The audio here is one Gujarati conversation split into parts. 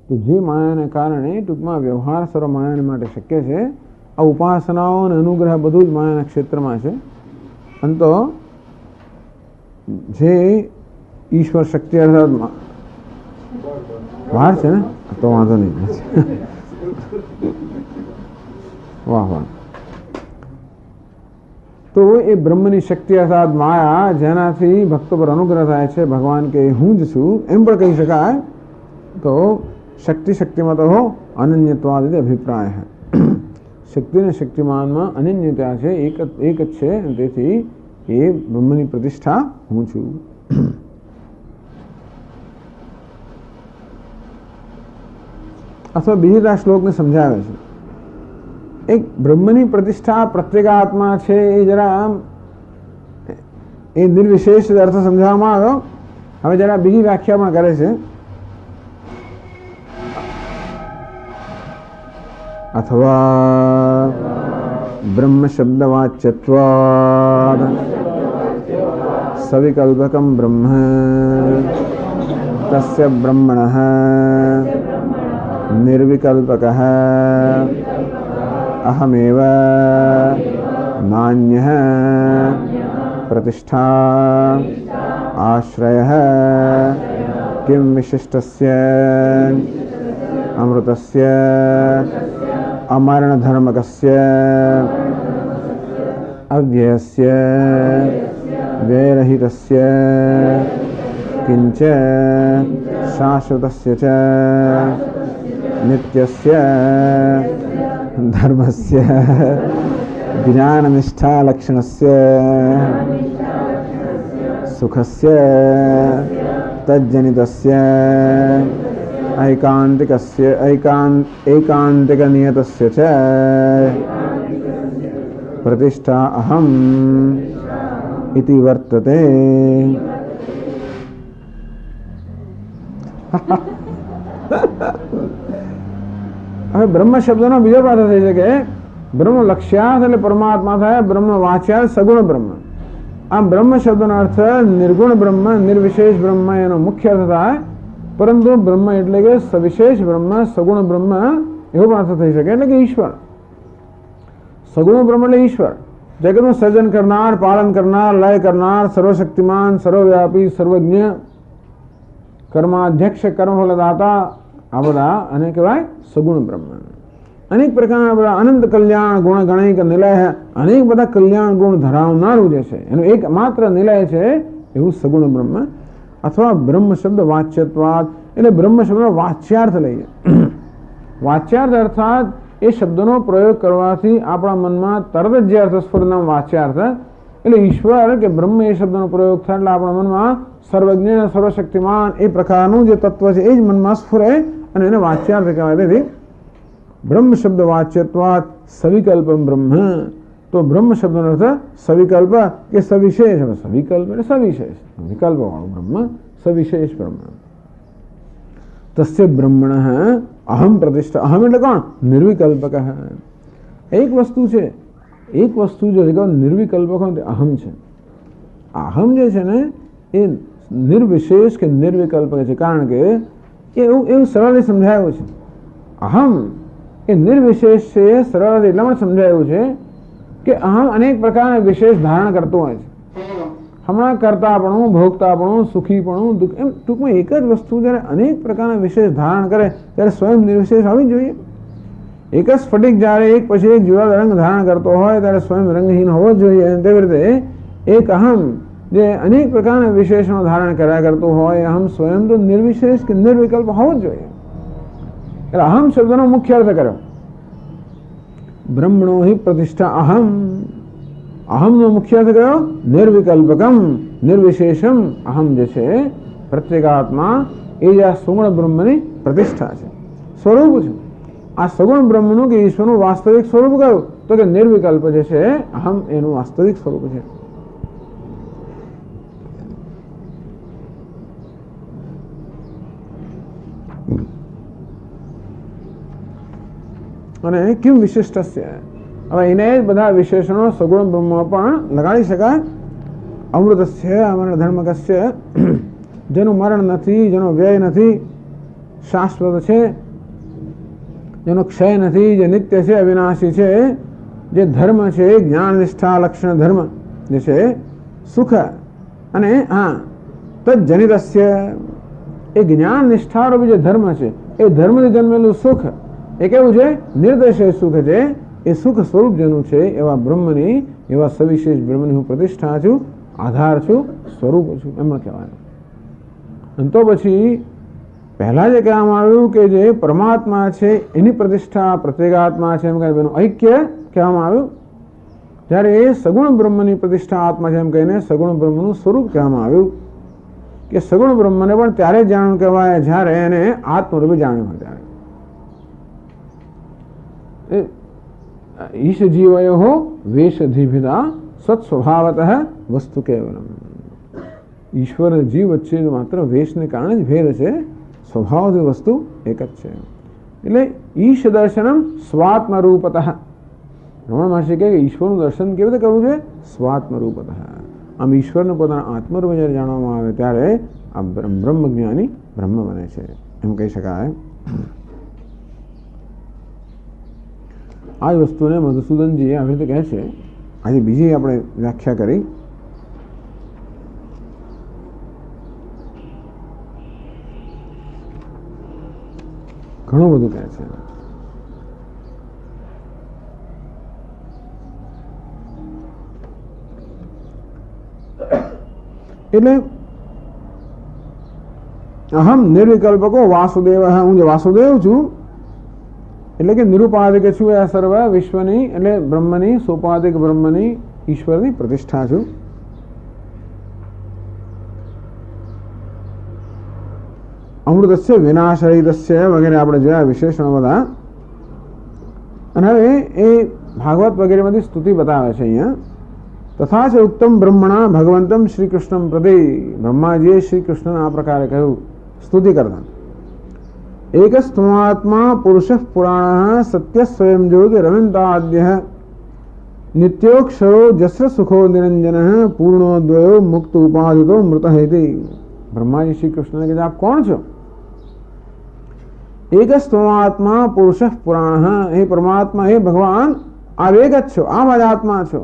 તો જે માયાને કારણે ટૂંકમાં વ્યવહાર સર્વ માયાને માટે શક્ય છે. આ ઉપાસનાઓ અને અનુગ્રહ બધું જ માયાના ક્ષેત્રમાં છે. અને તો જે ઈશ્વર શક્તિ અર્થાત બહાર છે ને, તો વાંધો નહીં. વાહ વાહ. તો એ બ્રહ્મની શક્તિ અર્થાત માયા જેનાથી ભક્તો પર અનુગ્રહ થાય છે, ભગવાન કે હું જ છું એમ પણ કહી શકાય. તો શક્તિમાં તો અનન્યત્વાદ અભિપ્રાય છે. શક્તિ અને શક્તિમાનમાં અનન્યતા છે, એક જ છે. તેથી એ બ્રહ્મની પ્રતિષ્ઠા હું છું. અથવા બીજા શ્લોકને સમજાવે છે. એક બ્રહ્મની પ્રતિષ્ઠા પ્રત્યેગાત્મા છે, એ જરા એ નિર્વિશેષ અર્થ સમજાવવામાં આવ્યો. હવે જરા બીજી વ્યાખ્યા પણ કરે છે. અથવા બ્રહ્મ શબ્દવાચ્યત્વાદ સવિકલ્પકમ બ્રહ્મ તસ્ય બ્રહ્મણઃ નિર્વિકલ્પકઃ અહમેવ નાન્યઃ પ્રતિષ્ઠા આશ્રયઃ કિમ વિશિષ્ટસ્ય અમૃતસ્ય અમરણધર્મકસ્ય અવ્યયસ્ય વ્યયરહિતસ્ય કિંચ શાશ્વતસ્ય ચ નિત્યસ્ય ધર્મસ્ય જ્ઞાનનિષ્ઠા લક્ષણસ્ય સુખસ્ય તજ્જનિતસ્ય એકાંતિકનિયતસ્ય ચ પ્રતિષ્ઠા અહમ ઇતિ વર્તતે. હવે બ્રહ્મ શબ્દનો બીજો પાત્ર થઈ શકે. બ્રહ્મ લક્ષ્યાર્થ એટલે પરમાત્મા થાય, બ્રહ્મ વાચ્યાર્થ સગુણ બ્રહ્મ. આ બ્રહ્મ શબ્દનો અર્થ નિર્ગુણ બ્રહ્મ, નિર્વિશેષ બ્રહ્મ એનો મુખ્ય અર્થ થાય. પરંતુ બ્રહ્મ એટલે કે સવિશેષ બ્રહ્મ, સગુણ બ્રહ્મ એવો પણ અર્થ થઈ શકે. એટલે કે ઈશ્વર. સગુણ બ્રહ્મ એટલે ઈશ્વર, જગતનું સર્જન કરનાર, પાલન કરનાર, લય કરનાર, સર્વશક્તિમાન, સર્વવ્યાપી, સર્વજ્ઞ, કર્માધ્યક્ષ, કર્મફલદાતા, આ બધા અને કહેવાય સગુણ બ્રહ્મ. અનેક પ્રકારના બધા અનંત કલ્યાણ ગુણ ગણિક નિલય, અનેક બધા કલ્યાણ ગુણ ધરાવનારું જે છે એનું એક માત્ર નિલય છે એવું સગુણ બ્રહ્મ. અથવા બ્રહ્મ શબ્દ વાચ્યત્વાદ એટલે બ્રહ્મ શબ્દનો વાચ્યાર્થ લઈએ. વાચ્યાર્થ અર્થાત એ શબ્દનો પ્રયોગ કરવાથી આપણા મનમાં તરત જ જે અર્થ સ્ફુરનો વાચ્યાર્થ એટલે ઈશ્વર કે બ્રહ્મ એ શબ્દનો પ્રયોગ થાય એટલે આપણા મનમાં સર્વજ્ઞ, સર્વશક્તિમાન એ પ્રકારનું જે તત્વ છે એ જ મનમાં સ્ફુરે અને એને વાચ્યાર્થ કહેવાય. તેથી બ્રહ્મ શબ્દ વાચ્યત્વાદ સવિકલ્પમ બ્રહ્મ. તો બ્રહ્મ શબ્દનો અર્થ સવિકલ્પ કે સવિશેષ. સવિકલ્પ એટલે સવિશેષ, વિકલ્પવાળું બ્રહ્મ, સવિશેષ બ્રહ્મ. તસ્ય બ્રહ્મણઃ અહમ પ્રતિષ્ઠા. અહમ એટલે કોણ? નિર્વિકલ્પક. એક વસ્તુ છે, એક વસ્તુ જો નિર્વિકલ્પક હોય તે અહમ છે. અહમ જે છે ને એ નિર્વિશેષ કે નિર્વિકલ્પક છે. કારણ કે એવું સરળ સમજાયું છે. અહમ એ નિર્વિશેષ છે, સરળ એટલા માટે સમજાયું છે કે અહમ અનેક પ્રકારના વિશેષ ધારણ કરતું હોય છે. હમણાં કરતાપણું, ભોગતાપણું, સુખીપણું, દુઃખ, એમ ટૂંકમાં એક જ વસ્તુ જ્યારે અનેક પ્રકારના વિશેષ ધારણ કરે ત્યારે સ્વયં નિર્વિશેષ હોવી જોઈએ. એક જ સ્ફટિક જ્યારે એક પછી એક જુદા રંગ ધારણ કરતો હોય ત્યારે સ્વયં રંગહીન હોવો જ જોઈએ. તેવી રીતે એક અહમ જે અનેક પ્રકારના વિશેષનો ધારણ કર્યા કરતું હોય, અહમ સ્વયં તો નિર્વિશેષ કે નિર્વિકલ્પ હોવો જ જોઈએ. એટલે અહમ શબ્દનો મુખ્ય અર્થ કર્યો. બ્રહ્મણો હિ પ્રતિષ્ઠા અહમ. અહમનો મુખ્ય અર્થ કયો? નિર્વિકલ્પકમ, નિર્વિશેષમ. અહમ જે છે પ્રત્યેગાત્મા એ જ આ સગુણ બ્રહ્મની પ્રતિષ્ઠા છે, સ્વરૂપ છે. આ સગુણ બ્રહ્મનું કે ઈશ્વરનું વાસ્તવિક સ્વરૂપ કયું? તો કે નિર્વિકલ્પ જે છે અહમ એનું વાસ્તવિક સ્વરૂપ છે. અને કેમ વિશિષ્ટસ્ય, હવે એને બધા વિશેષણો સગુણ બ્રહ્મ પણ લગાડી શકાય. અમૃતસ્ય અમરણ ધર્મકસ્ય, જેનું મરણ નથી, જેનો વ્યય નથી, શાશ્વત છે, જેનો ક્ષય નથી, જે નિત્ય છે, અવિનાશી છે, જે ધર્મ છે, જ્ઞાન નિષ્ઠા લક્ષણ ધર્મ જે છે, સુખ અને તજ્જનિતસ્ય, એ જ્ઞાન નિષ્ઠારૂપી જે ધર્મ છે, એ ધર્મથી જન્મેલું સુખ એ કેવું છે? નિર્દય સુખ છે. એ સુખ સ્વરૂપ જેનું છે એવા બ્રહ્મની, એવા સવિશેષ બ્રહ્મની હું પ્રતિષ્ઠા છું, આધાર છું, સ્વરૂપ છું, એમ કહેવાનું. અને તો પછી પહેલા જે કહેવામાં આવ્યું કે જે પરમાત્મા છે એની પ્રતિષ્ઠા પ્રત્યેગાત્મા છે એમ કહીને એનું ઐક્ય કહેવામાં આવ્યું. જ્યારે એ સગુણ બ્રહ્મની પ્રતિષ્ઠા આત્મા છે એમ કહીને સગુણ બ્રહ્મનું સ્વરૂપ કહેવામાં આવ્યું કે સગુણ બ્રહ્મને પણ ત્યારે જાણ્યું કહેવાય જ્યારે એને આત્મરૂપે જાણ્યું હોય ત્યારે. ઈશ જીવયો વેશધિભિદા સત્સ્વભાવતઃ વસ્તુ કેવલમ. ઈશ્વર જીવ વચ્ચે માત્ર વેશને કારણે જ ભેદ છે, સ્વભાવથી વસ્તુ એક જ છે. એટલે ઈશ દર્શનમ સ્વાત્મરૂપતઃ. રમણ મહર્ષિ કહે કે ઈશ્વરનું દર્શન કેવી રીતે કરવું છે? સ્વાત્મરૂપતઃ. આમ ઈશ્વરને પોતાના આત્મરૂપે જ્યારે જાણવામાં આવે ત્યારે આ બ્રહ્મજ્ઞાની બ્રહ્મ બને છે એમ કહી શકાય. આ જ વસ્તુને મધુસૂદનજી આવી રીતે કહે છે. આજે બીજી આપણે વ્યાખ્યા કરી. ઘણું બધું કહે છે. એટલે અહમ નિર્વિકલ્પકો વાસુદેવ, હું જે વાસુદેવ છું એટલે કે નિરુપાધિક છું, આ સર્વ વિશ્વની એટલે બ્રહ્મની, સોપાધિક બ્રહ્મની, ઈશ્વરની પ્રતિષ્ઠા છું. અમૃતસ્ય વિનાશરહિતસ્ય વગેરે આપણે જોયા વિશેષણો બધા. અને હવે એ ભાગવત વગેરેમાંથી સ્તુતિ બતાવે છે અહીંયા. તથા ચ ઉત્તમ બ્રહ્મણા ભગવંતમ શ્રી કૃષ્ણ પ્રતિ. બ્રહ્માજીએ શ્રી કૃષ્ણને આ પ્રકારે કહ્યું સ્તુતિ કરતા. એકસ્ત્વમાત્મા પુરુષ પુરાણ સત્ય સ્વયં જ્યોતિ રમંતાદ્ય નિત્યોક્ષરો જસ્ર સુખો નિરંજન પૂર્ણોદ્વયો મુક્ત ઉપાધિતો મૃત હેતિ. બ્રહ્માજી શ્રી કૃષ્ણને કહે આપ કોણ છો? એકસ્ત્વમાત્મા પુરુષ પુરાણ. હે પરમાત્મા, હે ભગવાન, આપ એક જ છો, આપ જ આત્મા છો,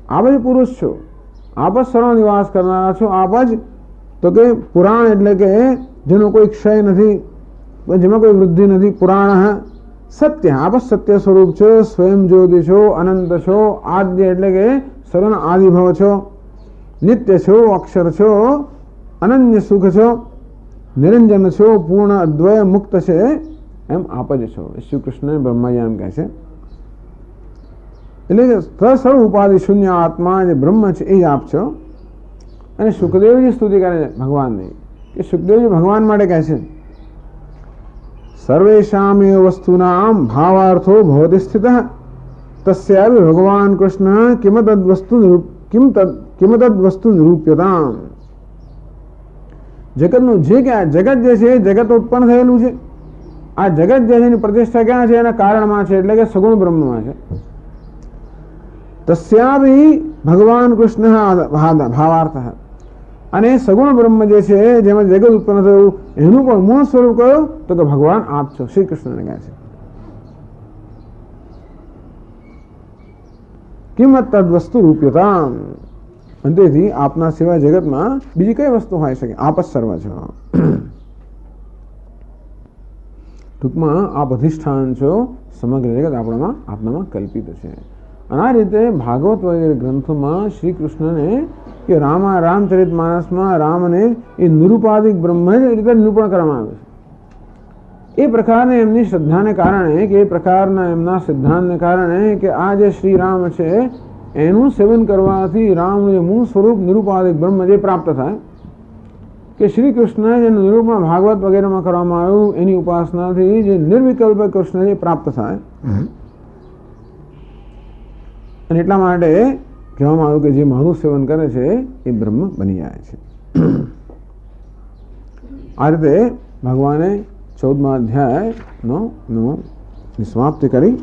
આપ જ પુરુષ છો, આપ જ સર્વ નિવાસ કરનારા છો, આપ જ તો કે પુરાણ એટલે કે જેનો કોઈ ક્ષય નથી, જેમાં કોઈ વૃદ્ધિ નથી. પુરાણ સત્ય, આપ જ સત્ય સ્વરૂપ છો, સ્વયં જ્યોતિ છો, અનંત છો, આદ્ય એટલે કે સર્વના આદિભવ છો, નિત્ય છો, અક્ષર છો, અનન્ય સુખ છો, નિરંજન છો, પૂર્ણ અદ્વય મુક્ત છે, એમ આપ જ છો. શ્રી કૃષ્ણ બ્રહ્માજી એમ કહે છે. એટલે કે સર્વ ઉપાધિ શૂન્ય આત્મા જે બ્રહ્મ છે એ જ આપ છો. અને સુખદેવજી સ્તુતિ કરે છે ભગવાનની કે સુખદેવજી ભગવાન માટે કહે છે સર્વેષામેવ વસ્તુનામ ભાવાર્થો ભવતિ સ્થિતઃ તસ્યાપि ભગવાન કૃષ્ણ કિમ તદ વસ્તુ નિરૂપ્યતામ. જગતનું જે કે આ જગત જે છે એ જગત ઉત્પન્ન થયેલું છે. આ જગત જે છે એની પ્રતિષ્ઠા ક્યાં છે? એના કારણમાં છે, એટલે કે સગુણ બ્રહ્મમાં છે. તસ્યાપી ભગવાન કૃષ્ણ ભાવાર્થ. અને સગુણ બ્રહ્મ જે છે જેમાં જગત ઉત્પન્ન થયું એનું પણ મૂળ સ્વરૂપ કયું? તો કે ભગવાન આપ છો, શ્રી કૃષ્ણને કહે છે. કિંમત તદ વસ્તુ રૂપ્યતા. અને તેથી આપના સિવાય જગતમાં બીજી કઈ વસ્તુ હોઈ શકે? આપ જ સર્વ છો. ટૂંકમાં આપ અધિષ્ઠાન છો, સમગ્ર જગત આપનામાં કલ્પિત છે. અને આ રીતે ભાગવત વગેરે ગ્રંથોમાં શ્રી કૃષ્ણને કે રામચરિત માનસમાં રામને એ નિરુપાધિક બ્રહ્મ જ રીતે નિરૂપણ કરવામાં આવે છે. એ પ્રકારની એમની શ્રદ્ધાને કારણે કે એ પ્રકારના એમના સિદ્ધાંતને કારણે કે આ જે શ્રી રામ છે એનું સેવન કરવાથી રામનું જે મૂળ સ્વરૂપ નિરુપાધિક બ્રહ્મ જે પ્રાપ્ત થાય, કે શ્રી કૃષ્ણ જેનું નિરૂપણ ભાગવત વગેરેમાં કરવામાં આવ્યું એની ઉપાસનાથી જે નિર્વિકલ્પ કૃષ્ણ જે પ્રાપ્ત થાય. અને એટલા માટે કહેવામાં આવ્યું કે જે મારું સેવન કરે છે એ બ્રહ્મ બની જાય છે. આ રીતે ભગવાને 14મા અધ્યાયનો સમાપ્તિ કરી.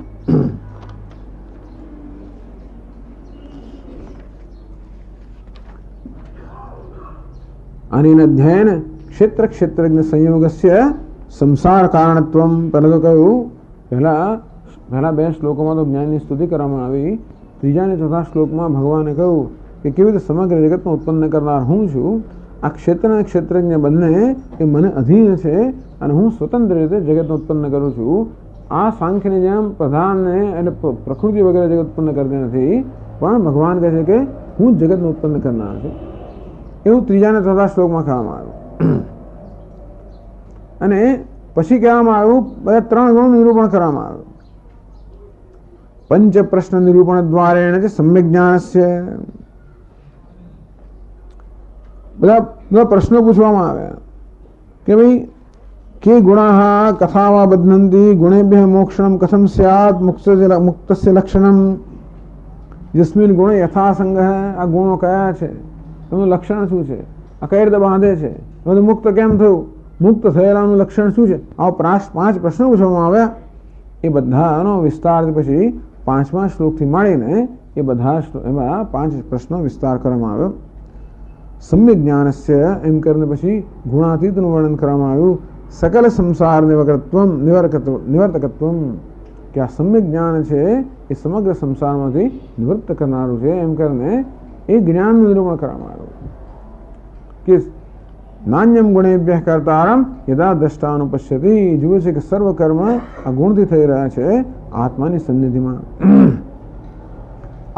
અનેન અધ્યયન ક્ષેત્ર ક્ષેત્રજ્ઞ સંયોગસ્ય સંસાર કારણત્વમ પહેલાં તો કહ્યું, પહેલા બે શ્લોકોમાં તો જ્ઞાનની સ્તુતિ કરવામાં આવી. ત્રીજા અને ચોથા શ્લોકમાં ભગવાને કહ્યું કે કેવી રીતે સમગ્ર જગતમાં ઉત્પન્ન કરનાર હું છું. આ ક્ષેત્ર અને ક્ષેત્રજ્ઞ બંને એ મને અધીન છે અને હું સ્વતંત્ર રીતે જગતને ઉત્પન્ન કરું છું. આ સાંખ્યની જેમ પ્રધાનને એટલે પ્રકૃતિ વગેરે જગત ઉત્પન્ન કરતી નથી, પણ ભગવાન કહે છે કે હું જગતને ઉત્પન્ન કરનાર છું. એવું ત્રીજા અને ચોથા શ્લોકમાં કહેવામાં આવ્યું. અને પછી કહેવામાં આવ્યું બધા ત્રણ ગુણનું નિરૂપણ કરવામાં આવ્યું. પંચ પ્રશ્ન નિરૂપણ દ્વારેણ છે સમ્યક જ્ઞાનસ્ય. બધા પ્રશ્નો પૂછવામાં આવ્યા કે ભાઈ કે ગુણાહ કથાવા બધ્નંતિ ગુણેભ્યઃ મોક્ષણમ કથમ સ્યાત મુક્તસ્ય લક્ષણમ. જસ્મિન ગુણ યથાસંગ. આ ગુણો કયા છે, એનું લક્ષણ શું છે, આ કઈ રીતે બાંધે છે, બધું મુક્ત કેમ થયું, મુક્ત થયેલાનું લક્ષણ શું છે, આવા 5 પ્રશ્નો પૂછવામાં આવ્યા. એ બધાનો વિસ્તાર પછી 5મા શ્લોકથી માંડીને એ બધા એમાં 5 પ્રશ્નો વિસ્તાર કરવામાં આવ્યો. સમ્યક જ્ઞાનસ્ય એમ કરીને પછી ગુણાતીતનું વર્ણન કરવામાં આવ્યું. સકલ સંસાર નિવર્તકત્વમ, કે આ સમ્યક જ્ઞાન છે એ સમગ્ર સંસારમાંથી નિવૃત્ત કરનારું છે. એમ કરીને એ જ્ઞાનનું નિરૂપણ કરવામાં આવ્યું કે નાન્યમ ગુણેભ્યઃ કર્તારમ યદા દ્રષ્ટાનું પશ્યતિ. જુએ છે કે સર્વ કર્મ આ ગુણથી થઈ રહ્યા છે આત્માની સન્નિધિમાં.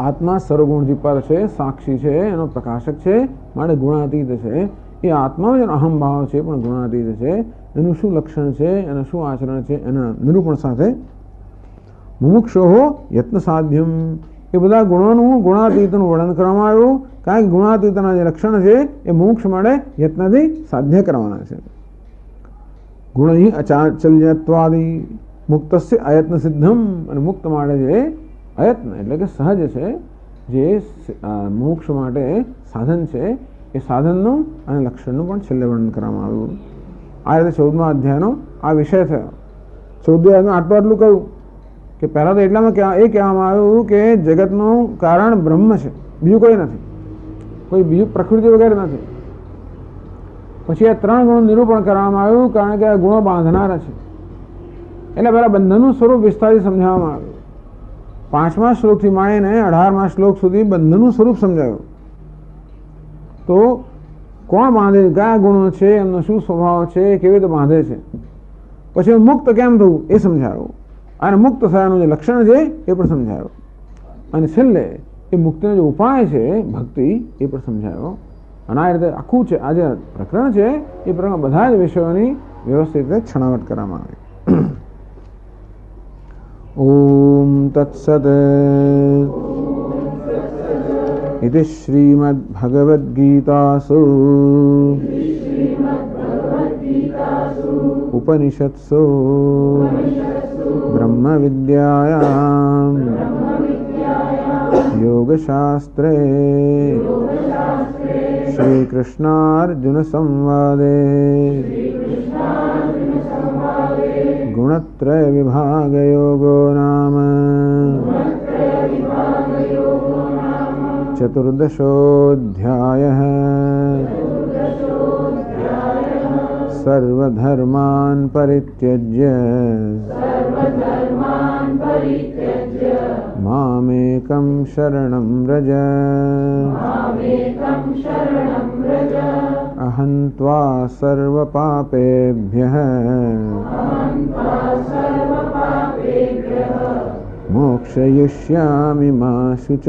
આત્મા સર્વગુણથી પર છે, સાક્ષી છે, એનો પ્રકાશક છે, માટે ગુણાતીત છે. એ આત્માનો જેનો અહમભાવ છે પણ ગુણાતીત છે. એનું શું લક્ષણ છે, એનું શું આચરણ છે, એના નિરૂપણ સાથે મુમુક્ષોઃ યત્ન સાધ્યમ. એ બધા ગુણોનું ગુણાતીતનું વર્ણન કરવામાં આવ્યું, કારણ કે ગુણાતીતના જે લક્ષણ છે એ મોક્ષ માટે યત્નથી સાધ્ય કરવાના છે. ગુણૈ અચાચલ્યત્વાદિ મુક્તસ્ય અયત્ન સિદ્ધમ. અને મુક્ત માટે જે અયત્ન એટલે કે સહજ છે, જે મોક્ષ માટે સાધન છે, એ સાધનનું અને લક્ષણનું પણ છેલ્લે વર્ણન કરવામાં આવ્યું. આ રીતે 14મા અધ્યાયનો આ વિષય થયો. 14મા અધ્યાયમાં આટલું કહ્યું કે પહેલાં તો એટલામાં એ કહેવામાં આવ્યું કે જગતનું કારણ બ્રહ્મ છે, બીજું કોઈ નથી, કોઈ બીજું પ્રકૃતિ વગેરે નથી. પછી આ 3 ગુણનું નિરૂપણ કરવામાં આવ્યું, કારણ કે આ ગુણો બાંધનારા છે. એટલે પહેલાં બંધનનું સ્વરૂપ વિસ્તારથી સમજાવવામાં આવ્યું. 5મા શ્લોકથી માંડીને 18મા શ્લોક સુધી બંધનનું સ્વરૂપ સમજાવ્યું. તો કોણ બાંધે, કયા ગુણો છે, એમનો શું સ્વભાવ છે, કેવી રીતે બાંધે છે. પછી મુક્ત કેમ થવું એ સમજાવ્યું, અને મુક્ત થયાનું જે લક્ષણ છે એ પણ સમજાવ્યું. અને છેલ્લે એ મુક્તિનો જે ઉપાય છે ભક્તિ એ પણ સમજાવ્યો. અને આ રીતે આખું છે આ જે પ્રકરણ છે એ પ્રકરણ બધા જ વિષયોની વ્યવસ્થિત રીતે છણાવટ કરવામાં આવી. ઓમ તત્સત ઇતિ શ્રીમદ્ભગવદ્ગીતાસુ ઉપનિષત્સુ બ્રહ્મ વિદ્યાયામ યોગશાસ્ત્રે શ્રી કૃષ્ણાર્જુન સંવાદે ગુણત્રય વિભાગ યોગો નામ ચતુર્દશોऽધ્યાયઃ. સર્વધર્માन् પરિત્યજ્ય મામેકં શરણં વ્રજ. અહં ત્વા સર્વપાપેભ્યઃ મોક્ષયિષ્યામિ મા શુચઃ.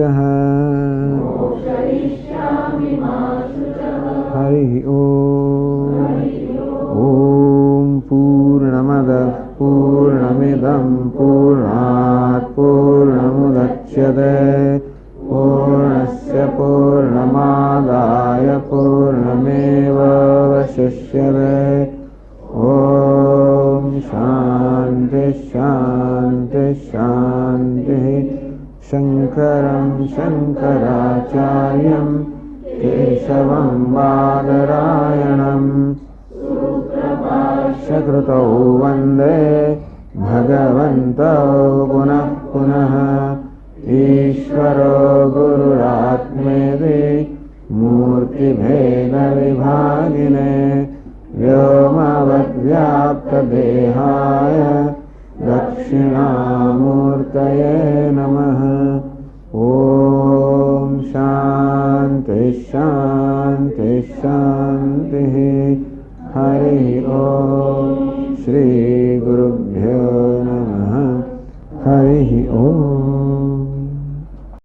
હરિ ઓમ પૂર્ણમદઃ પૂર્ણમિદં પૂર્ણાત પૂર્ણમુદચ્યતે પૂર્ણસ્ય પૂર્ણમાદાય પૂર્ણમેવાવશિષ્યતે. ઓમ શાંતિ શાંતિ શાંતિ. શંકરં શંકરાચાર્યં કેશવં બાદરાયણં સકૃતૌ વંદે ભગવन्तૌ પુનઃ પુનઃ. ઈશ્વરો ગુરુરાત્મેતિ મૂર્તિભેદ વિભાગિને व्योमवद्व्याप्तदेहाय दक्षिणामूर्तये नमः। ॐ शान्ति शान्ति शान्तिः। हरि ओम। श्री